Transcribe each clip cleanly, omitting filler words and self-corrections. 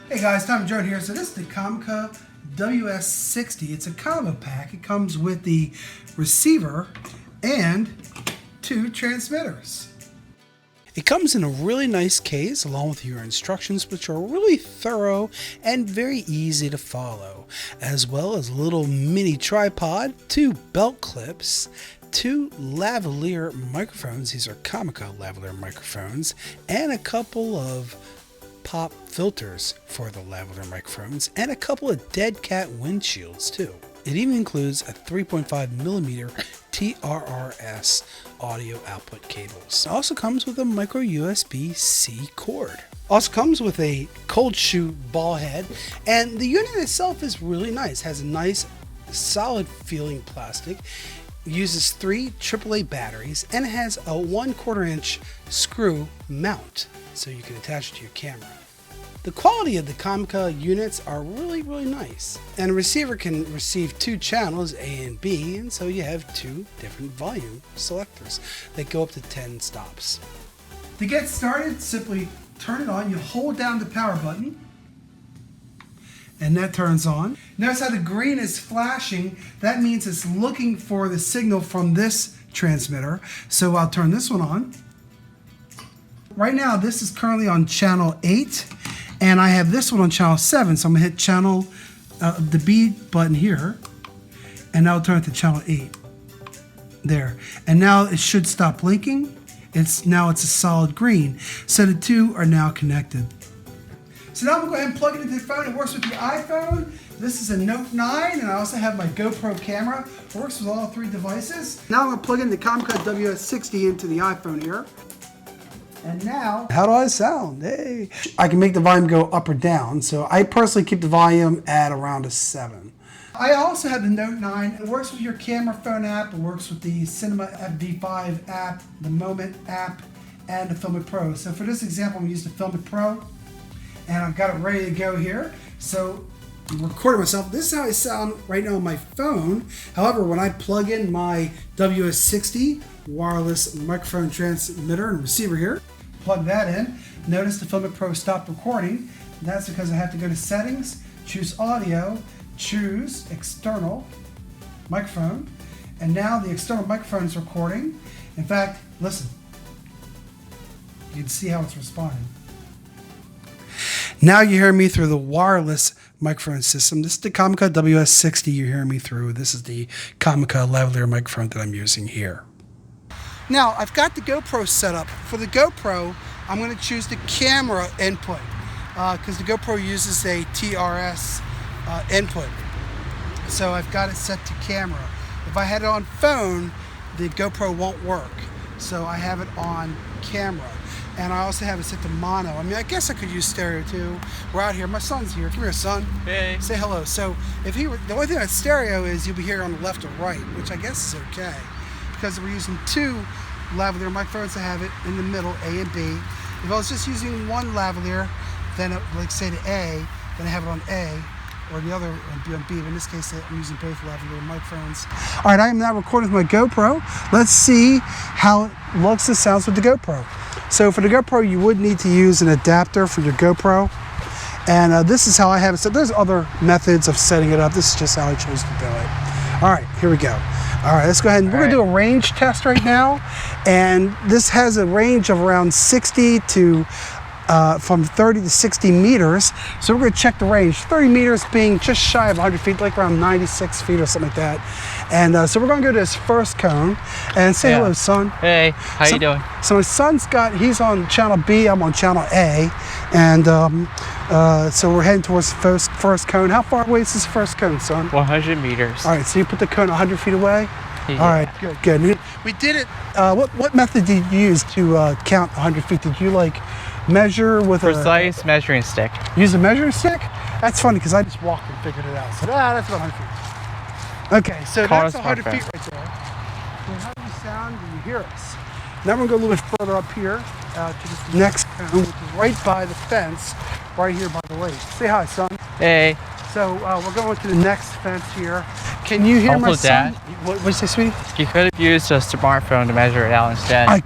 Hey guys, Tom and Joe here. So this is the Comica WS60. It's a combo pack. It comes with the receiver and 2 transmitters. It comes in a really nice case along with your instructions, which are really thorough and very easy to follow, as well as a little mini tripod, 2 belt clips, 2 lavalier microphones. These are Comica lavalier microphones, and a couple of pop filters for the lavalier microphones, and a couple of dead cat windshields too. It even includes a 3.5mm TRRS audio output cables. It also comes with a micro USB-C cord. Also comes with a cold shoe ball head, and the unit itself is really nice. It has a nice solid feeling plastic. It uses 3 AAA batteries, and it has a 1/4 inch screw mount, so you can attach it to your camera. The quality of the Comica units are really nice. And a receiver can receive 2 channels, A and B, and so you have 2 different volume selectors that go up to 10 stops. To get started, simply turn it on. You hold down the power button, and that turns on. Notice how the green is flashing. That means it's looking for the signal from this transmitter. So I'll turn this one on. Right now, this is currently on channel 8. And I have this one on channel 7, so I'm going to hit channel, the B button here, and now I'll turn it to channel 8. There. And now it should stop blinking. Now it's a solid green. So the 2 are now connected. So now I'm going to go ahead and plug it into the phone. It works with the iPhone. This is a Note 9, and I also have my GoPro camera. It works with all 3 devices. Now I'm going to plug in the Comica WS60 into the iPhone here. And now, how do I sound? Hey, I can make the volume go up or down. So I personally keep the volume at around a 7. I also have the Note 9. It works with your camera phone app. It works with the Cinema FD5 app, the Moment app, and the Filmic Pro. So for this example, I'm going to use the Filmic Pro, and I've got it ready to go here. So I'm recording myself. This is how I sound right now on my phone. However, when I plug in my WS60 wireless microphone transmitter and receiver here, plug that in, notice the Filmic Pro stopped recording. And that's because I have to go to settings, choose audio, choose external microphone, and now the external microphone is recording. In fact, listen, you can see how it's responding. Now you hear me through the wireless microphone system. This is the Comica WS60 you're hearing me through. This is the Comica lavalier microphone that I'm using here. Now, I've got the GoPro set up. For the GoPro, I'm going to choose the camera input because the GoPro uses a TRS input. So I've got it set to camera. If I had it on phone, the GoPro won't work. So I have it on camera. And I also have it set to mono. I mean, I guess I could use stereo too. We're out here. My son's here. Come here, son. Hey. Say hello. So if he were, the only thing about stereo is you'll be here on the left or right, which I guess is okay. Because we're using 2 lavalier microphones. I have it in the middle, A and B. If I was just using 1 lavalier, then it, like say to A, then I have it on A, or the other would be on B. But in this case, I'm using both lavalier microphones. All right, I am now recording with my GoPro. Let's see how it looks and sounds with the GoPro. So for the GoPro, you would need to use an adapter for your GoPro. And this is how I have it set. There's other methods of setting it up. This is just how I chose to do it. All right, here we go. All right, let's go ahead and we're going to do a range test right now. And this has a range of around 60 to from 30 to 60 meters. So we're going to check the range. 30 meters being just shy of 100 feet, like around 96 feet or something like that. And so we're going to go to this first cone and say hello, son. Hey, how you doing? So my son's he's on channel B, I'm on channel A. And so we're heading towards the first cone. How far away is this first cone, son? 100 meters. All right, so you put the cone 100 feet away? Yeah. All right, good. We did it. What method did you use to count 100 feet? Did you measure with precise measuring stick? Use a measuring stick? That's funny because I just walked and figured it out. So that's about 100 feet. Okay, so that's 100 feet right there. So how do you sound when you hear us? Now we're going to go a little bit further up here to this next cone, which is right by the fence, right here by the lake. Say hi, son. Hey. So we're going to the next fence here. Can you hear my son? What'd you say, sweetie? You could have used a smartphone to measure it out instead.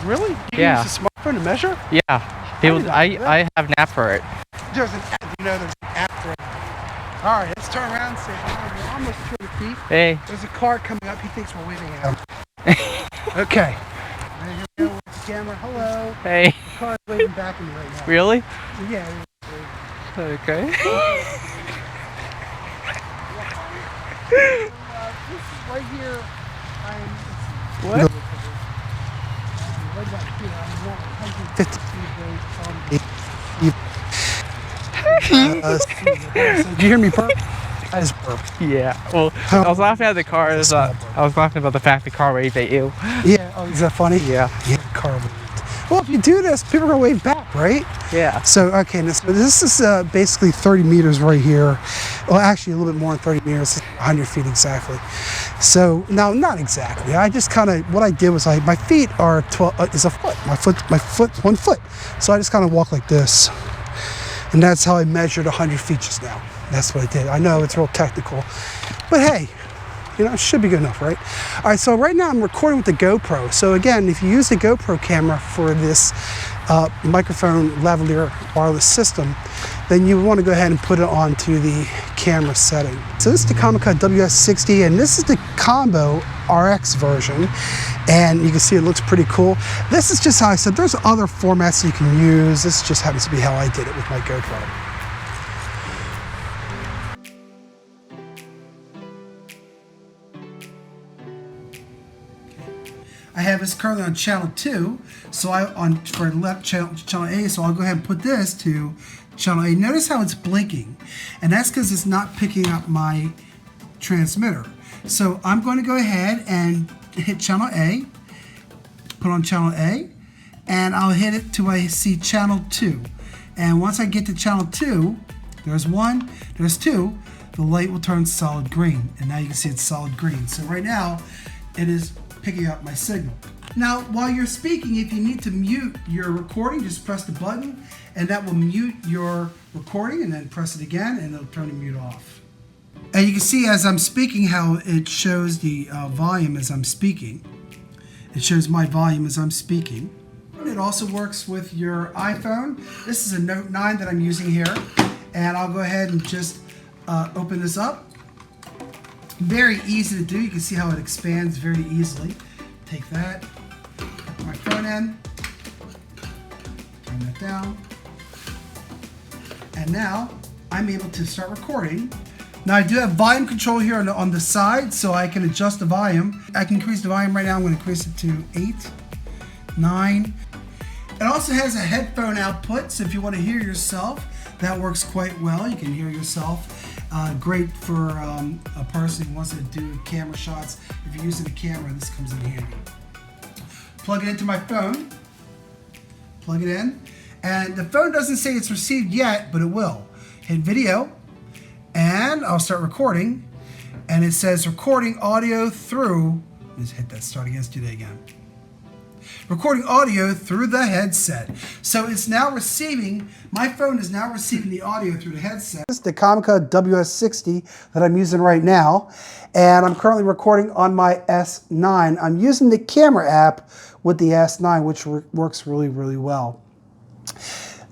Really? You yeah. use a smartphone to measure? Yeah. I have an app for it. There's an app. know there's an app for it. All right, let's turn around and say hi. We're almost 200 feet. Hey. There's a car coming up. He thinks we're waving at him. Okay. And here we go with the camera. Hello. Hey. The car's waving back at me right now. Really? Yeah. Okay. This is right here. What? Right about here. I'm 150 feet away from. Did you hear me burp? That is burp. Yeah. Well, I was laughing at the car. I was laughing about the fact the car waved at you. Yeah. Oh, is that funny? Yeah. Yeah. Car waved. Well, if you do this, people are gonna wave back, right? Yeah. So okay, this is basically 30 meters right here. Well, actually a little bit more than 30 meters, 100 feet exactly. So now, not exactly. I just kind of what I did was my feet are 12 is a foot. My foot 1 foot. So I just kind of walk like this, and that's how I measured 100 feet just now. That's what I did. I know it's real technical, but hey. You know, it should be good enough, right? All right, so right now I'm recording with the GoPro. So again, if you use the GoPro camera for this microphone lavalier wireless system, then you want to go ahead and put it onto the camera setting. So this is the Comica WS60, and this is the Combo RX version. And you can see it looks pretty cool. This is just how I said, there's other formats you can use. This just happens to be how I did it with my GoPro. I have this currently on channel 2, so for left channel A, so I'll go ahead and put this to channel A. Notice how it's blinking, and that's because it's not picking up my transmitter. So I'm going to go ahead and hit channel A, put on channel A, and I'll hit it till I see channel 2. And once I get to channel 2, there's 1, there's 2, the light will turn solid green, and now you can see it's solid green. So right now, it is picking up my signal. Now, while you're speaking, if you need to mute your recording, just press the button and that will mute your recording, and then press it again and it'll turn the mute off. And you can see as I'm speaking how it shows the volume as I'm speaking. It shows my volume as I'm speaking. It also works with your iPhone. This is a Note 9 that I'm using here, and I'll go ahead and just open this up. Very easy to do. You can see how it expands very easily. Take that, put my phone in, turn that down, and now I'm able to start recording. Now I do have volume control here on the side, so I can adjust the volume. I can increase the volume right now. I'm going to increase it to 8, 9. It also has a headphone output, so if you want to hear yourself, that works quite well. You can hear yourself. Great for a person who wants to do camera shots. If you're using a camera, this comes in handy. Plug it into my phone. Plug it in. And the phone doesn't say it's received yet, but it will. Hit video, and I'll start recording. And it says recording audio through, let's hit that start again, let's do that again. Recording audio through the headset. So it's now receiving, my phone is now receiving the audio through the headset. This is the Comica WS60 that I'm using right now, and I'm currently recording on my S9. I'm using the camera app with the S9, which works really, really well.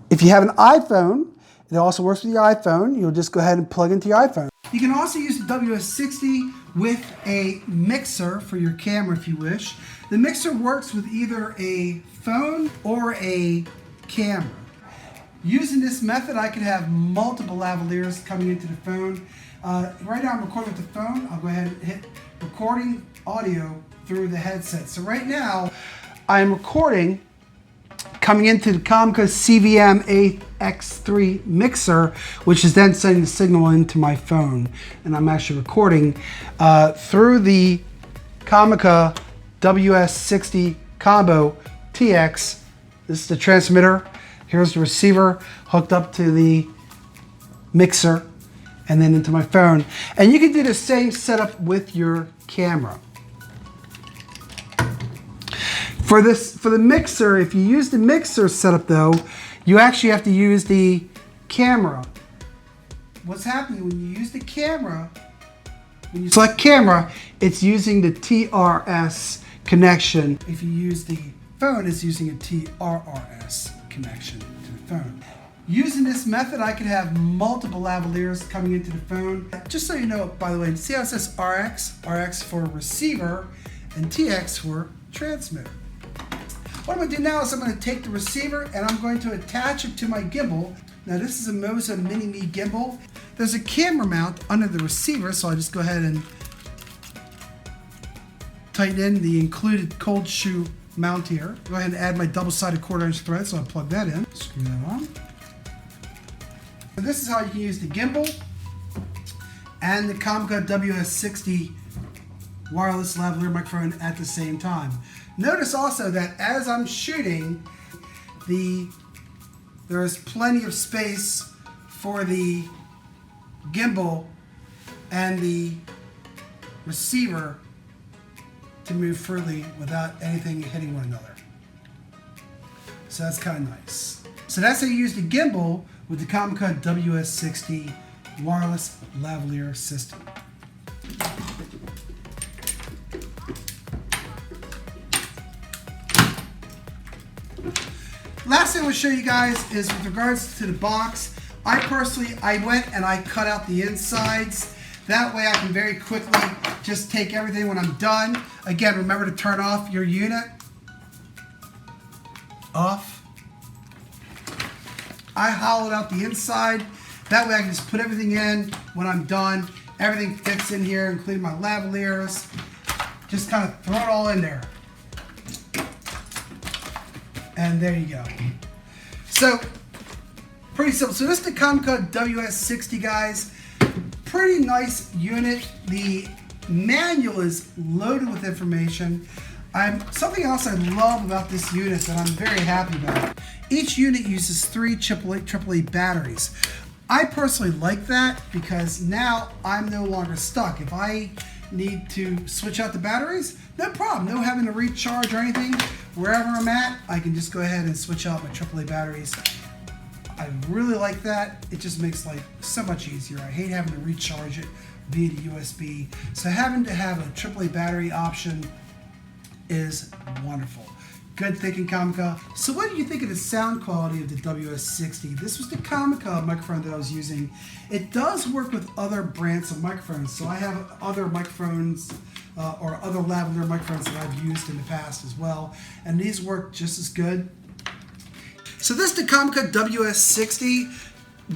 If you have an iPhone, it also works with your iPhone. You'll just go ahead and plug into your iPhone. You can also use the WS60 with a mixer for your camera if you wish. The mixer works with either a phone or a camera. Using this method, I can have multiple lavaliers coming into the phone. Right now I'm recording with the phone. I'll go ahead and hit recording audio through the headset. So right now, I'm recording coming into the Comica CVM-8X3 mixer, which is then sending the signal into my phone. And I'm actually recording through the Comica WS60 Combo TX. This is the transmitter. Here's the receiver hooked up to the mixer and then into my phone. And you can do the same setup with your camera. For the mixer, if you use the mixer setup though, you actually have to use the camera. What's happening when you use the camera, when you select camera, it's using the TRS connection. If you use the phone, it's using a TRRS connection to the phone. Using this method, I can have multiple lavaliers coming into the phone. Just so you know, by the way, see how it says RX? RX for receiver and TX for transmitter. What I'm going to do now is I'm going to take the receiver and I'm going to attach it to my gimbal. Now this is a Moza Mini Me gimbal. There's a camera mount under the receiver, so I'll just go ahead and tighten in the included cold shoe mount here. Go ahead and add my double-sided 1/4" thread, so I'll plug that in. Screw that on. So this is how you can use the gimbal and the Comca WS60 wireless lavalier microphone at the same time. Notice also that as I'm shooting, there is plenty of space for the gimbal and the receiver to move freely without anything hitting one another. So that's kind of nice. So that's how you use the gimbal with the Comca WS60 wireless lavalier system. Last thing I want to show you guys is with regards to the box. I went and I cut out the insides. That way I can very quickly just take everything when I'm done. Again, remember to turn off your unit. Off. I hollowed out the inside. That way I can just put everything in when I'm done. Everything fits in here, including my lavaliers. Just kind of throw it all in there. And there you go. So, pretty simple. So this is the Comca WS60, guys. Pretty nice unit. The manual is loaded with information. Something else I love about this unit that I'm very happy about. Each unit uses 3 AAA batteries. I personally like that because now I'm no longer stuck. If I need to switch out the batteries, no problem. No having to recharge or anything. Wherever I'm at, I can just go ahead and switch out my AAA batteries. I really like that. It just makes life so much easier. I hate having to recharge it via the USB. So having to have a AAA battery option is wonderful. Good thinking, Comca. So what do you think of the sound quality of the WS60? This was the Comca microphone that I was using. It does work with other brands of microphones. So I have other microphones or other lavalier microphones that I've used in the past as well. And these work just as good. So this, the Comca WS60,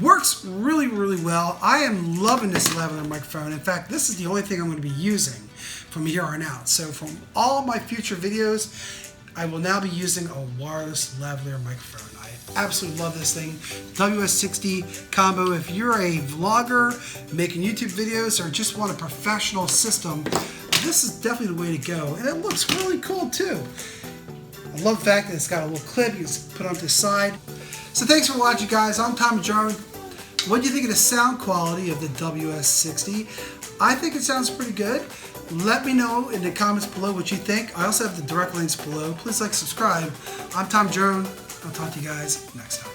works really, really well. I am loving this lavalier microphone. In fact, this is the only thing I'm going to be using from here on out. So from all my future videos, I will now be using a wireless lavalier microphone. I absolutely love this thing. WS60 combo. If you're a vlogger making YouTube videos or just want a professional system, this is definitely the way to go. And it looks really cool too. I love the fact that it's got a little clip you can put on the side. So thanks for watching, guys. I'm Tom Jerome. What do you think of the sound quality of the WS60? I think it sounds pretty good. Let me know in the comments below what you think. I also have the direct links below. Please like, subscribe. I'm Tom Jerome. I'll talk to you guys next time.